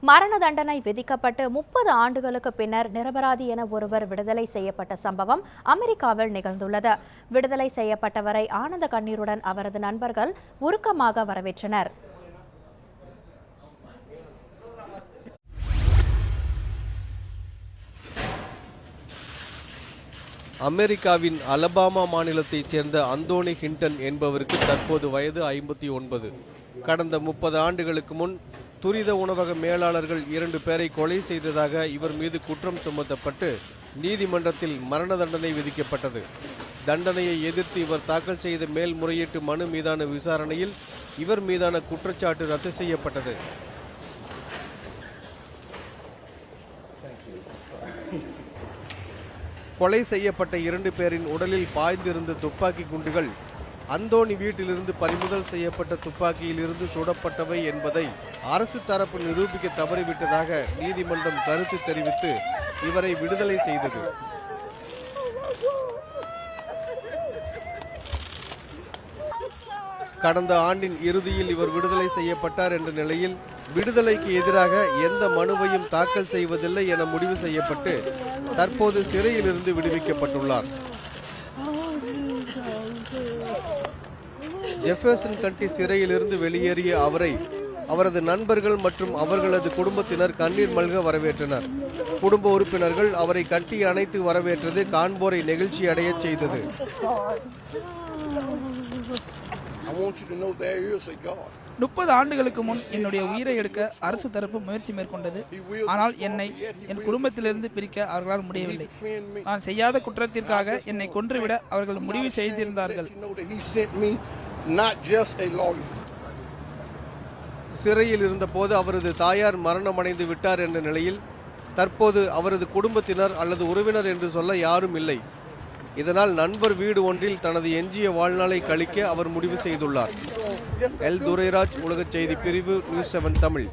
மரண தண்டனை விதிக்கப்பட்டு 30 ஆண்டுகளுக்கு பின்னர் நிரபராதி என ஒருவர் விடுதலை செய்யப்பட்ட சம்பவம் அமெரிக்காவில் நிகழ்ந்துள்ளது. விடுதலை செய்யப்பட்டவரை ஆனந்த கண்ணீருடன் அவரது நண்பர்கள் உருக்கமாக வரவேற்றனர். அமெரிக்காவின் அலபாமா மாநிலத்தைச் சேர்ந்த அந்தோனி ஹிண்டன் என்பவருக்கு தற்போது வயது 59. கடந்த 30 ஆண்டுகளுக்கு முன் துரித உணவக மேலாளர்கள் 2 பேரை கொலை செய்ததாக இவர் மீது குற்றம் சுமத்தப்பட்டு நீதிமன்றத்தில் மரண தண்டனை விதிக்கப்பட்டது. தண்டனையை எதிர்த்து இவர் தாக்கல் செய்த மேல்முறையீட்டு மனு மீதான விசாரணையில் இவர் மீதான குற்றச்சாட்டு ரத்து செய்யப்பட்டது. கொலை செய்யப்பட்ட 2 பேரின் உடலில் பாய்ந்திருந்த துப்பாக்கி குண்டுகள் அந்தோனி வீட்டிலிருந்து பறிமுதல் செய்யப்பட்ட துப்பாக்கியிலிருந்து சுடப்பட்டவை என்பதை அரசு தரப்பு நிரூபிக்க தவறிவிட்டதாக நீதிமன்றம் கருத்து தெரிவித்து இவரை விடுதலை செய்தது. கடந்த ஆண்டின் இறுதியில் இவர் விடுதலை செய்யப்பட்டார் என்ற நிலையில் விடுதலைக்கு எதிராக எந்த மனுவையும் தாக்கல் செய்வதில்லை என முடிவு செய்யப்பட்டு தற்போது சிறையிலிருந்து விடுவிக்கப்பட்டுள்ளார். ஜெஃபர்சன் கண்டி சிறையிலிருந்து வெளியேறிய அவரை அவரது நண்பர்கள் மற்றும் அவர்களது குடும்பத்தினர் கண்ணீர் மல்க வரவேற்றனர். குடும்ப உறுப்பினர்கள் அவரை கட்டி அணைத்து வரவேற்றது காண்போரை நெகிழ்ச்சி அடையச் செய்தது. 30 ஆண்டுகளுக்கு முன் என்னுடைய உயிரை எடுக்க அரசு தரப்பு முயற்சி மேற்கொண்டது. ஆனால் என்னை என் குடும்பத்திலிருந்து பிரிக்க அவர்களால் முடியவில்லை. நான் செய்யாத குற்றத்திற்காக என்னை கொன்றுவிட அவர்கள் முடிவு செய்திருந்தார்கள். சிறையில் இருந்தபோது அவரது தாயார் மரணமடைந்து விட்டார் என்ற நிலையில் தற்போது அவரது குடும்பத்தினர் அல்லது உறவினர் என்று சொல்ல யாரும் இல்லை. இதனால் நண்பர் வீடு ஒன்றில் தனது எஞ்சிய வாழ்நாளை கழிக்க அவர் முடிவு செய்துள்ளார். எல் துரைராஜ், உலக செய்தி பிரிவு, நியூஸ் 7 தமிழ்.